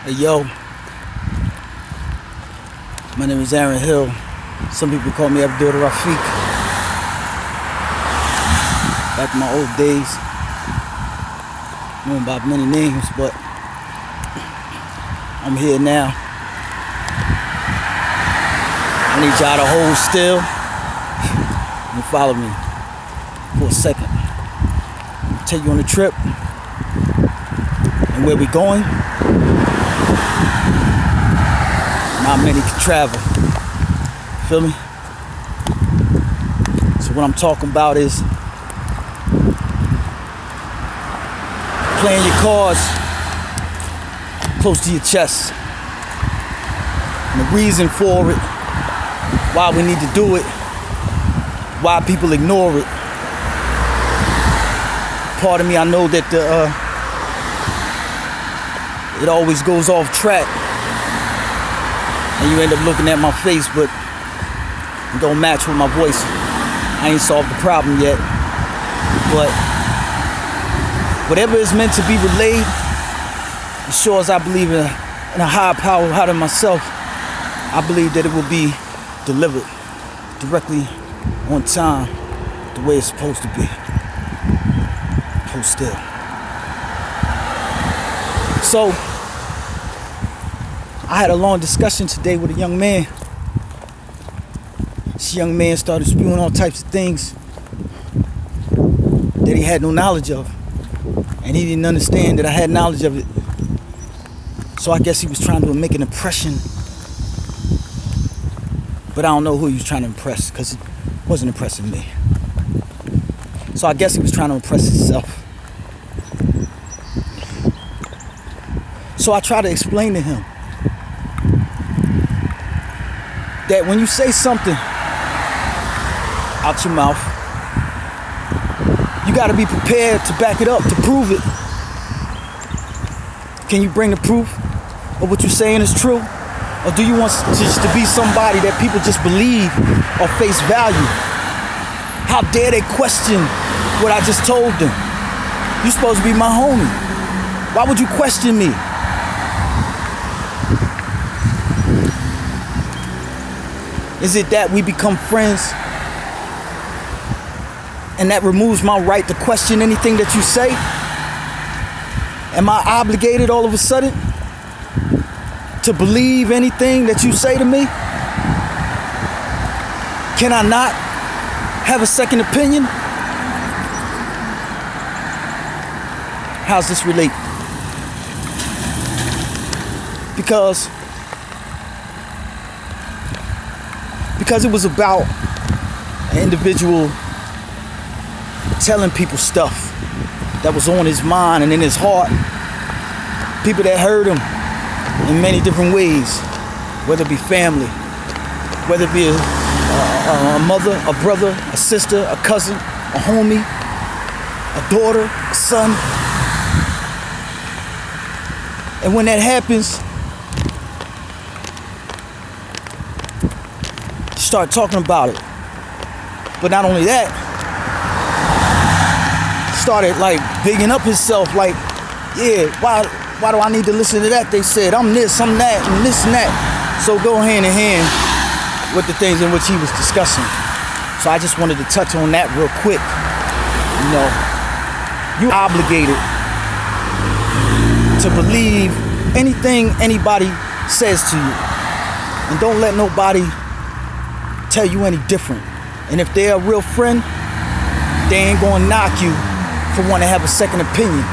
Hey yo, my name is Aaron Hill. Some people call me Abdul Rafiq. Back in my old days, known by many names, but I'm here now. I need y'all to hold still and follow me for a second. I'll take you on a trip, and where we going, not many can travel. Feel me? So what I'm talking about is playing your cards close to your chest. And the reason for it, why we need to do it, why people ignore it. Part of me, I know that it always goes off track. And you end up looking at my face, but it don't match with my voice. I ain't solved the problem yet. But whatever is meant to be relayed, as sure as I believe in a higher power out of myself, I believe that it will be delivered directly on time, the way it's supposed to be. Hold still. So, I had a long discussion today with a young man. This young man started spewing all types of things that he had no knowledge of. And he didn't understand that I had knowledge of it. So I guess he was trying to make an impression. But I don't know who he was trying to impress, because it wasn't impressing me. So I guess he was trying to impress himself. So I tried to explain to him that when you say something out your mouth, you gotta be prepared to back it up, to prove it. Can you bring the proof of what you're saying is true? Or do you want just to be somebody that people just believe or face value? How dare they question what I just told them? You're supposed to be my homie. Why would you question me? Is it that we become friends and that removes my right to question anything that you say? Am I obligated all of a sudden to believe anything that you say to me? Can I not have a second opinion? How's this relate? Because it was about an individual telling people stuff that was on his mind and in his heart. People that heard him in many different ways, whether it be family, whether it be a mother, a brother, a sister, a cousin, a homie, a daughter, a son. And when that happens, start talking about it. But not only that, started like bigging up himself, like, yeah, why do I need to listen to that? They said I'm this, I'm that, and this and that. So go hand in hand with the things in which he was discussing. So I just wanted to touch on that real quick. You know, you're obligated to believe anything anybody says to you. And don't let nobody tell you any different. And if they're a real friend, they ain't gonna knock you for wanting to have a second opinion.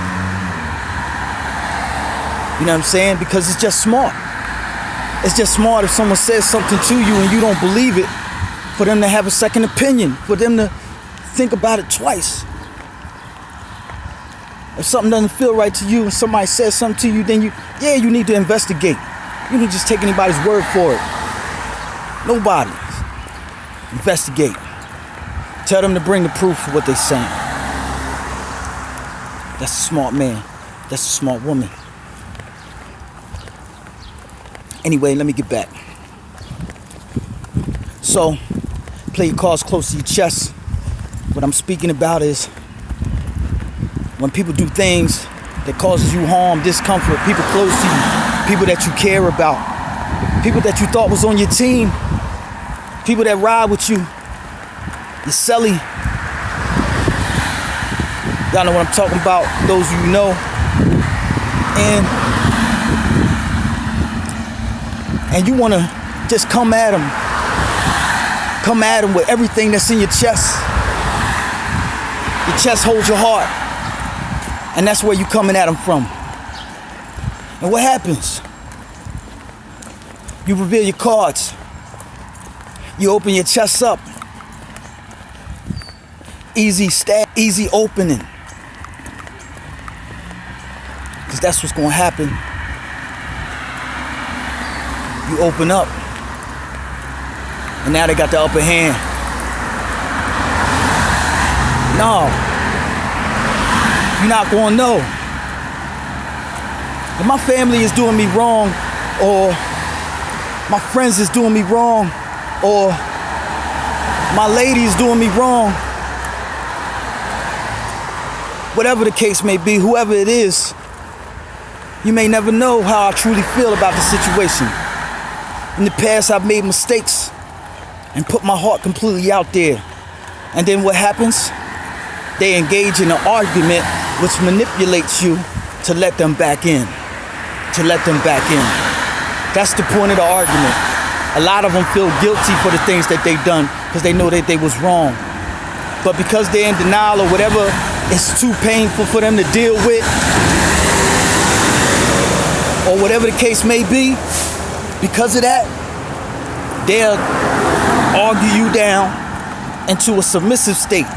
You know what I'm saying? Because it's just smart. It's just smart if someone says something to you and you don't believe it, for them to have a second opinion, for them to think about it twice. If something doesn't feel right to you and somebody says something to you, then you need to investigate. You don't just take anybody's word for it. Nobody. Investigate. Tell them to bring the proof of what they're saying. That's a smart man. That's a smart woman. Anyway, let me get back. So, play your cards close to your chest. What I'm speaking about is when people do things that causes you harm, discomfort, people close to you, people that you care about, people that you thought was on your team, people that ride with you, your celly. Y'all know what I'm talking about, those of you know. And you want to just come at them. Come at them with everything that's in your chest. Your chest holds your heart. And that's where you're coming at them from. And what happens? You reveal your cards. You open your chest up. Easy stab, easy opening. Because that's what's going to happen. You open up. And now they got the upper hand. No. You're not going to know. If my family is doing me wrong, or my friends is doing me wrong, or my lady is doing me wrong, whatever the case may be, whoever it is, you may never know how I truly feel about the situation. In the past, I've made mistakes and put my heart completely out there. And then what happens? They engage in an argument which manipulates you to let them back in. To let them back in. That's the point of the argument. A lot of them feel guilty for the things that they've done because they know that they was wrong. But because they're in denial or whatever, it's too painful for them to deal with, or whatever the case may be, because of that, they'll argue you down into a submissive state.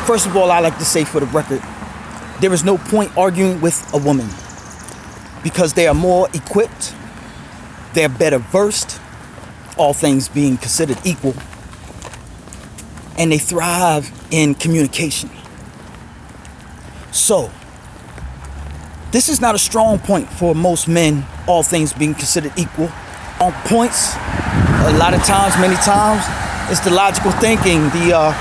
First of all, I like to say for the record, there is no point arguing with a woman because they are more equipped, they're better versed, all things being considered equal, and they thrive in communication. So, this is not a strong point for most men, all things being considered equal. On points, a lot of times, many times, it's the logical thinking, the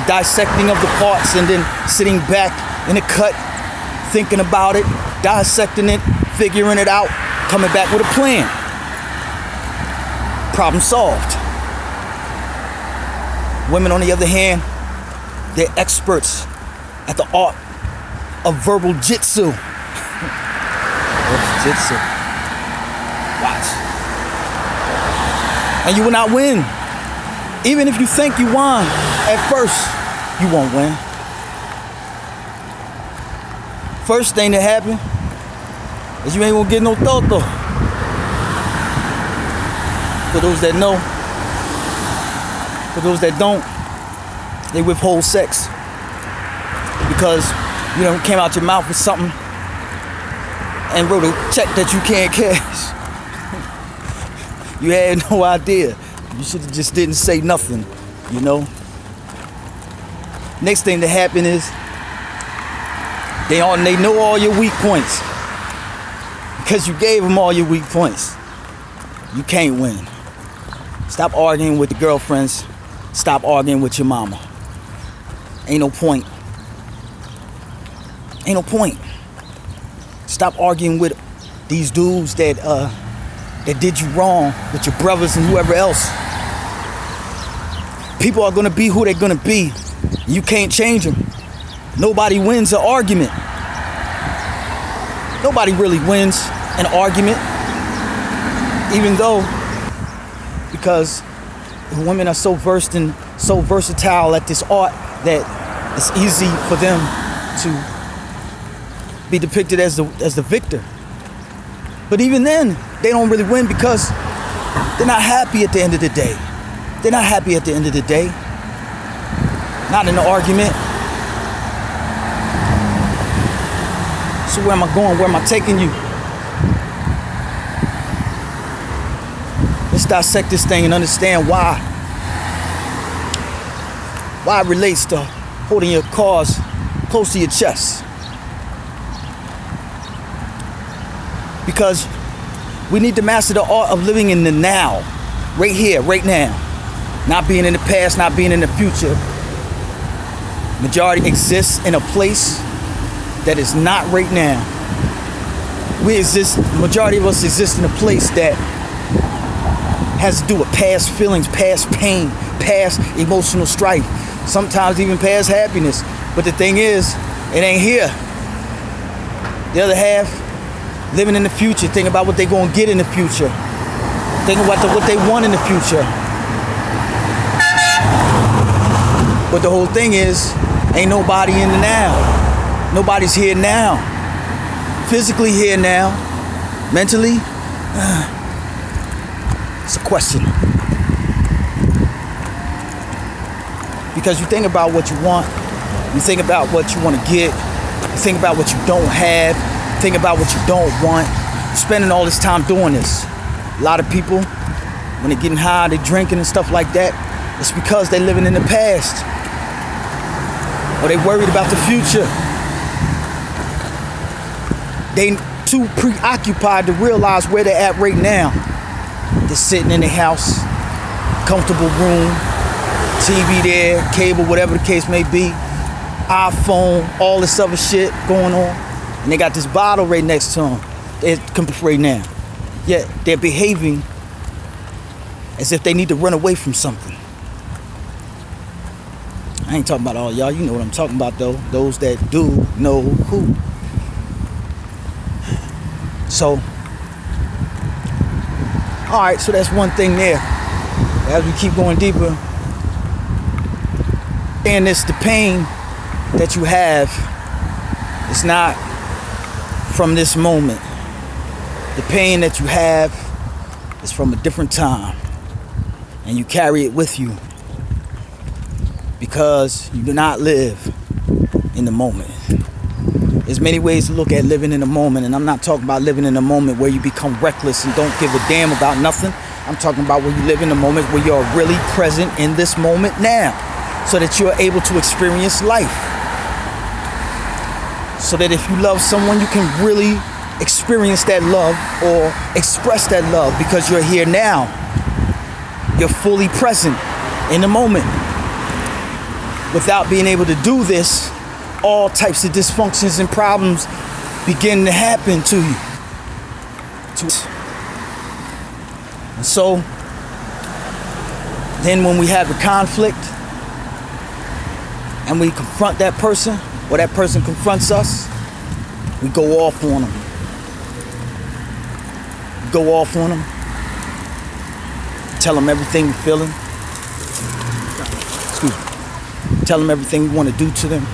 dissecting of the parts, and then sitting back in a cut, thinking about it, dissecting it, figuring it out, coming back with a plan. Problem solved. Women, on the other hand, they're experts at the art of verbal jitsu. What's jitsu? Watch. And you will not win. Even if you think you won at first, you won't win. First thing that happened is you ain't gonna get no toto. For those that know, for those that don't, they withhold sex because you know came out your mouth with something and wrote a check that you can't cash. You had no idea. You should have just didn't say nothing, you know. Next thing that happened is they know all your weak points because you gave them all your weak points. You can't win. Stop arguing with the girlfriends. Stop arguing with your mama. Ain't no point. Ain't no point. Stop arguing with these dudes that did you wrong, with your brothers and whoever else. People are gonna be who they're gonna be. You can't change them. Nobody wins an argument. Nobody really wins an argument, even though, because women are so versed and so versatile at this art that it's easy for them to be depicted as the victor. But even then, they don't really win because they're not happy at the end of the day. They're not happy at the end of the day. Not in the argument. So where am I going? Where am I taking you? Let's dissect this thing and understand why. Why it relates to holding your cards close to your chest. Because we need to master the art of living in the now. Right here, right now. Not being in the past, not being in the future. Majority exists in a place that is not right now. We exist, majority of us exist in a place that has to do with past feelings, past pain, past emotional strife, sometimes even past happiness. But the thing is, it ain't here. The other half, living in the future, thinking about what they're going to get in the future, thinking about what they want in the future. But the whole thing is, ain't nobody in the now. Nobody's here now. Physically here now. Mentally, it's a question. Because you think about what you want, you think about what you want to get, you think about what you don't have, you think about what you don't want. You're spending all this time doing this. A lot of people, when they're getting high, they're drinking and stuff like that, it's because they're living in the past. Or they worried about the future. They too preoccupied to realize where they're at right now. They're sitting in their house, comfortable room, TV there, cable, whatever the case may be, iPhone, all this other shit going on. And they got this bottle right next to them. They're right now. Yet they're behaving as if they need to run away from something. I ain't talking about all y'all. You know what I'm talking about, though. Those that do know who. So, all right, so that's one thing there. As we keep going deeper, and it's the pain that you have, it's not from this moment. The pain that you have is from a different time, and you carry it with you because you do not live in the moment. There's many ways to look at living in the moment, and I'm not talking about living in the moment where you become reckless and don't give a damn about nothing. I'm talking about where you live in the moment where you're really present in this moment now, so that you're able to experience life. So that if you love someone, you can really experience that love or express that love because you're here now. You're fully present in the moment. Without being able to do this, all types of dysfunctions and problems begin to happen to you. And so, then when we have a conflict and we confront that person, or that person confronts us, we go off on them. Go off on them. Tell them everything we're feeling. Excuse me. Tell them everything we want to do to them.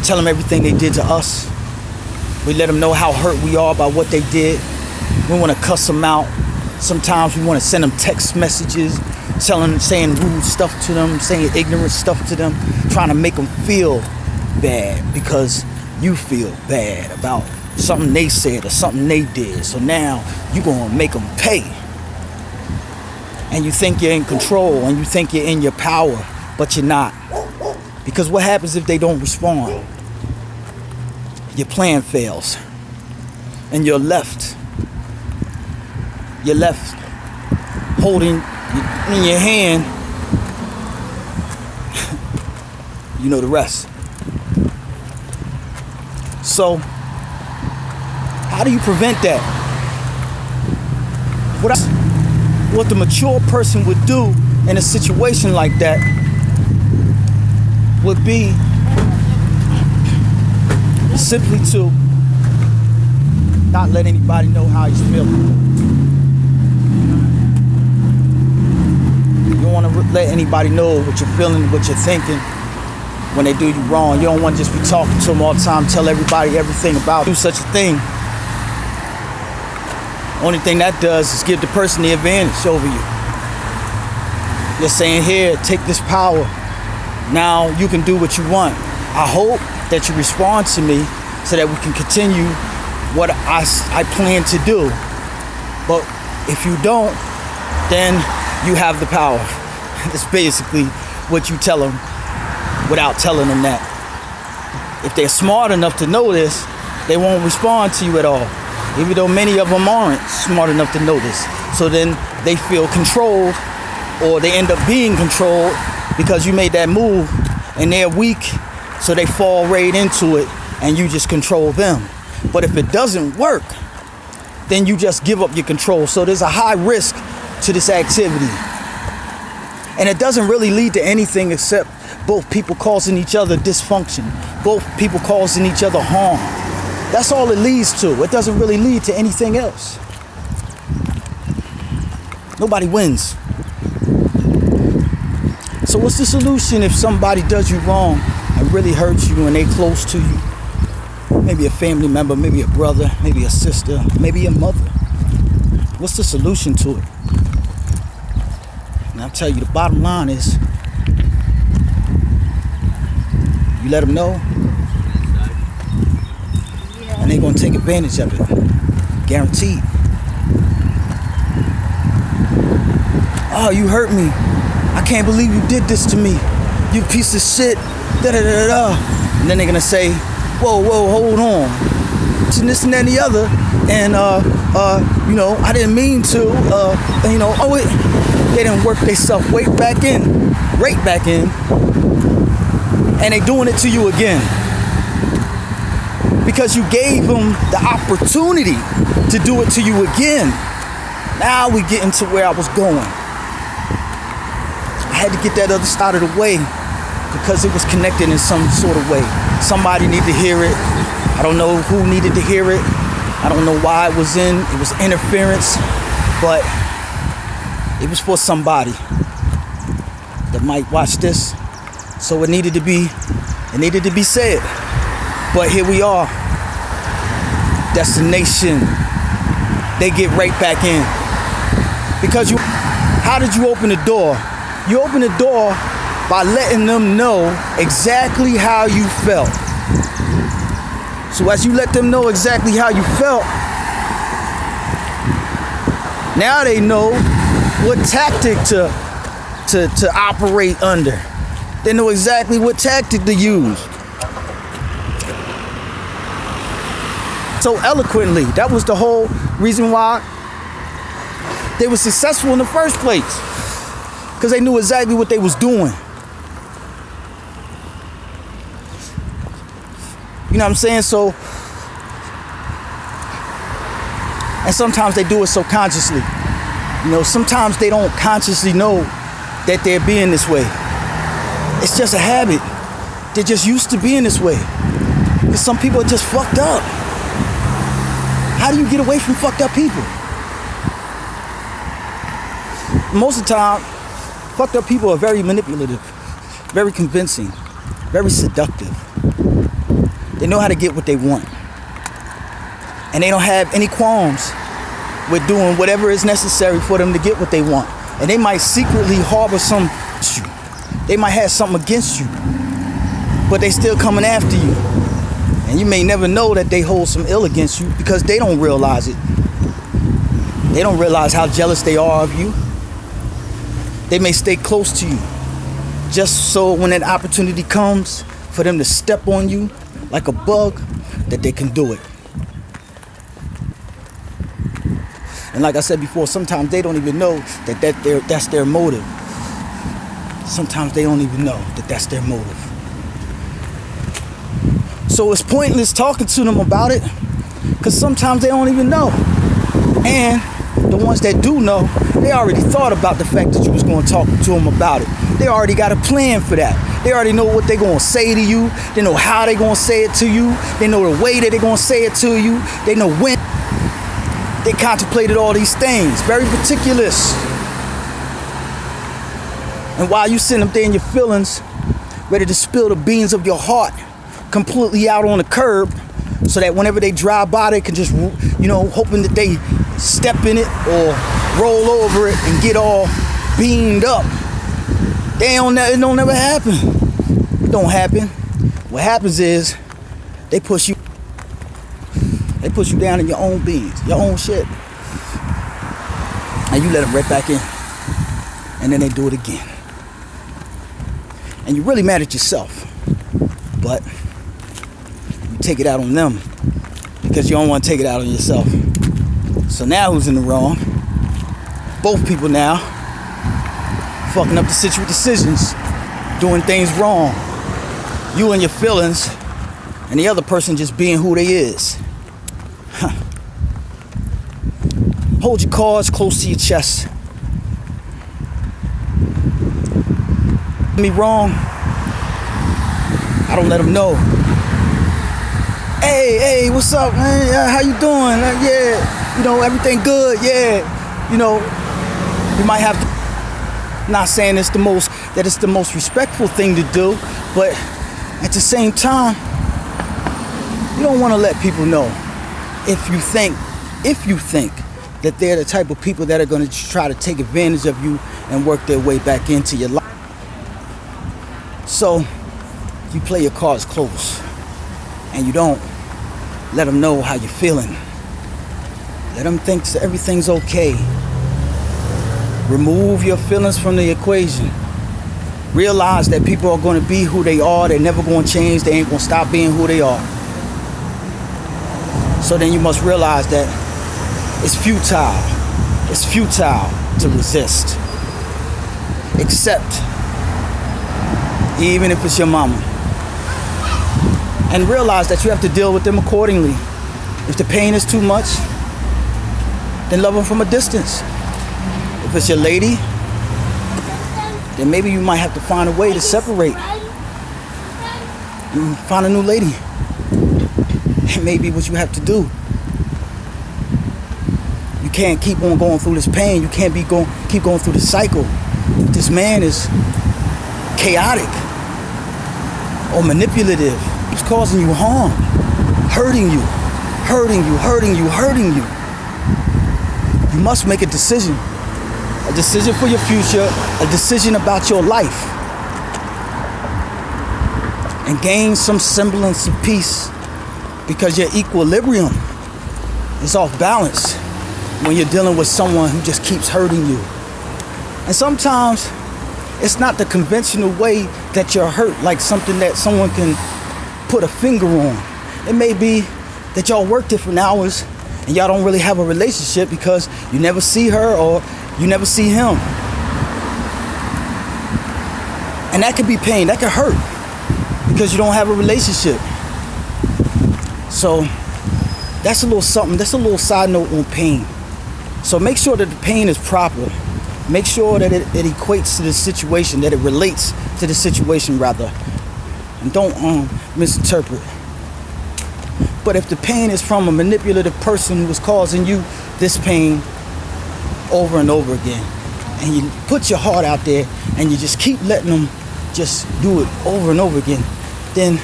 Tell them everything they did to us. We let them know how hurt we are by what they did. We want to cuss them out. Sometimes we want to send them text messages, saying rude stuff to them, saying ignorant stuff to them, trying to make them feel bad because you feel bad about something they said or something they did. So now you're going to make them pay. And you think you're in control and you think you're in your power, but you're not. Because what happens if they don't respond? Your plan fails. And you're left. You're left holding in your hand, you know the rest. So, how do you prevent that? What the mature person would do in a situation like that would be simply to not let anybody know how he's feeling. You don't want to let anybody know what you're feeling, what you're thinking when they do you wrong. You don't want to just be talking to them all the time, tell everybody everything about do such a thing. Only thing that does is give the person the advantage over you. You're saying, here, take this power. Now you can do what you want. I hope that you respond to me so that we can continue what I plan to do. But if you don't, then you have the power. That's basically what you tell them without telling them that. If they're smart enough to know this, they won't respond to you at all. Even though many of them aren't smart enough to know this. So then they feel controlled, or they end up being controlled because you made that move and they're weak, so they fall right into it and you just control them. But if it doesn't work, then you just give up your control. So there's a high risk to this activity. And it doesn't really lead to anything except both people causing each other dysfunction, both people causing each other harm. That's all it leads to. It doesn't really lead to anything else. Nobody wins. So what's the solution if somebody does you wrong and really hurts you and they close to you? Maybe a family member, maybe a brother, maybe a sister, maybe a mother. What's the solution to it? And I'll tell you, the bottom line is, you let them know, and they're going to take advantage of it. Guaranteed. Oh, you hurt me. I can't believe you did this to me. You piece of shit. Da da da da. And then they're going to say, whoa, hold on. To this and that and the other. And, I didn't mean to. They didn't work themselves right back in. And they doing it to you again. Because you gave them the opportunity to do it to you again. Now we get into where I was going. I had to get that other side of the way because it was connected in some sort of way. Somebody needed to hear it. I don't know who needed to hear it. I don't know why it was in. It was interference, but it was for somebody that might watch this. So it needed to be said. But here we are. Destination. They get right back in. Because how did you open the door? You open the door by letting them know exactly how you felt. So as you let them know exactly how you felt, now they know what tactic to operate under. They know exactly what tactic to use. So eloquently, that was the whole reason why they were successful in the first place. Because they knew exactly what they was doing. You know what I'm saying? So, and sometimes they do it so consciously. Sometimes they don't consciously know that they're being this way. It's just a habit. They're just used to being this way. Because some people are just fucked up. How do you get away from fucked up people? Most of the time, fucked up people are very manipulative, very convincing, very seductive. They know how to get what they want. And they don't have any qualms with doing whatever is necessary for them to get what they want. And they might secretly harbor some issue. They might have something against you, but they still coming after you. And you may never know that they hold some ill against you because they don't realize it. They don't realize how jealous they are of you. They may stay close to you just so when that opportunity comes for them to step on you like a bug, that they can do it. And like I said before, sometimes they don't even know that's their motive. Sometimes they don't even know that that's their motive. So it's pointless talking to them about it because sometimes they don't even know. And the ones that do know, they already thought about the fact that you was going to talk to them about it. They already got a plan for that. They already know what they're going to say to you. They know how they're going to say it to you. They know the way that they're going to say it to you. They know when. They contemplated all these things. Very meticulous. And while you sitting up there in your feelings, ready to spill the beans of your heart completely out on the curb so that whenever they drive by, they can just, hoping that they step in it or roll over it and get all beamed up. It don't never happen. It don't happen. What happens is they push you down in your own beans, your own shit. And you let them right back in. And then they do it again. And you're really mad at yourself. But you take it out on them because you don't want to take it out on yourself. So now who's in the wrong? Both people now fucking up the decisions, doing things wrong. You and your feelings, and the other person just being who they is. Hold your cards close to your chest. Me wrong, I don't let them know. Hey, what's up, man? How you doing? Yeah, everything good. Yeah, you might have to. Not saying it's the most respectful thing to do, but at the same time, you don't want to let people know if you think that they're the type of people that are going to try to take advantage of you and work their way back into your life. So you play your cards close and you don't let them know how you're feeling. Let them think that everything's okay. Remove your feelings from the equation. Realize that people are going to be who they are. They're never going to change. They ain't going to stop being who they are. So then you must realize that it's futile. It's futile to resist. Accept, even if it's your mama. And realize that you have to deal with them accordingly. If the pain is too much, then love them from a distance. If it's your lady, then maybe you might have to find a way to separate. You find a new lady. It may be what you have to do. You can't keep on going through this pain. You can't keep going through the cycle. This man is chaotic or manipulative. He's causing you harm, hurting you. You must make a decision for your future, a decision about your life, and gain some semblance of peace, because your equilibrium is off balance when you're dealing with someone who just keeps hurting you. And sometimes it's not the conventional way that you're hurt, like something that someone can put a finger on. It may be that y'all work different hours and y'all don't really have a relationship because you never see her or you never see him. And that could be pain, that could hurt because you don't have a relationship. So that's a little something, that's a little side note on pain. So make sure that the pain is proper. Make sure that it equates to the situation, that it relates to the situation rather. And don't misinterpret. But if the pain is from a manipulative person who is causing you this pain over and over again, and you put your heart out there and you just keep letting them just do it over and over again, then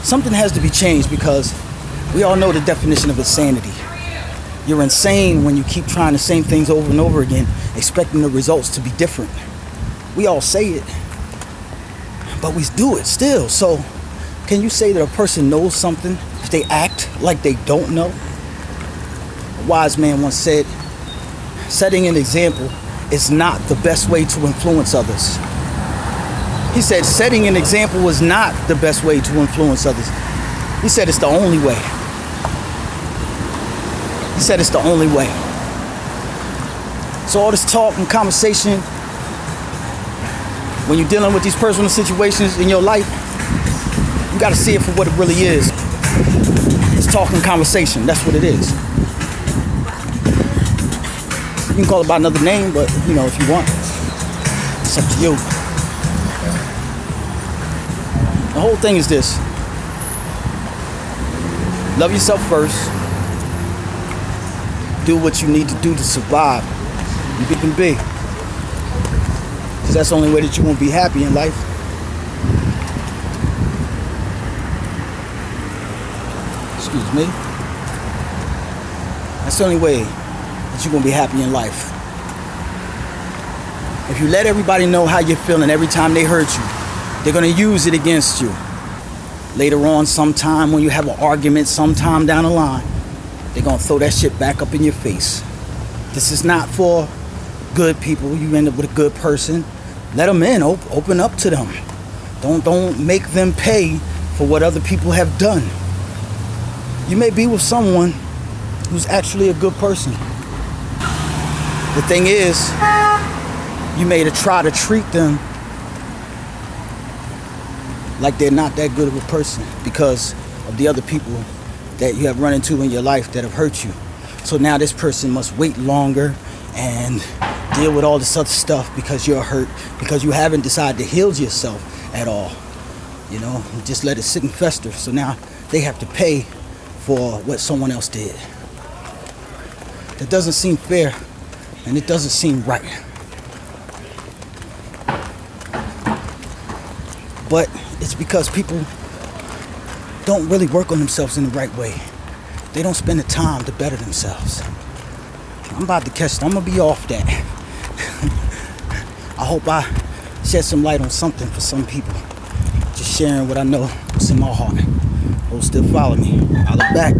something has to be changed, because we all know the definition of insanity. You're insane when you keep trying the same things over and over again, expecting the results to be different. We all say it, but we do it still. So can you say that a person knows something if they act like they don't know? A wise man once said, setting an example is not the best way to influence others. He said setting an example was not the best way to influence others. He said it's the only way. He said it's the only way. So all this talk and conversation, when you're dealing with these personal situations in your life, you gotta see it for what it really is. It's talk and conversation, that's what it is. You can call it by another name, but if you want, it's up to you. The whole thing is this: love yourself first. Do what you need to do to survive. You can be. Because that's the only way that you won't be happy in life. Excuse me. That's the only way that you're going to be happy in life. If you let everybody know how you're feeling every time they hurt you, they're going to use it against you. Later on, sometime when you have an argument, sometime down the line, they're going to throw that shit back up in your face. This is not for good people. You end up with a good person. Let them in. Open up to them. Don't make them pay for what other people have done. You may be with someone who's actually a good person. The thing is, you may try to treat them like they're not that good of a person because of the other people that you have run into in your life that have hurt you. So now this person must wait longer and deal with all this other stuff because you're hurt, because you haven't decided to heal yourself at all. You know, just let it sit and fester. So now they have to pay for what someone else did. That doesn't seem fair, and it doesn't seem right. But it's because people don't really work on themselves in the right way. They don't spend the time to better themselves. I'm about to catch it. I'm going to be off that. I hope I shed some light on something for some people. Just sharing what I know, what's in my heart. Hope still follow me. I'll look back.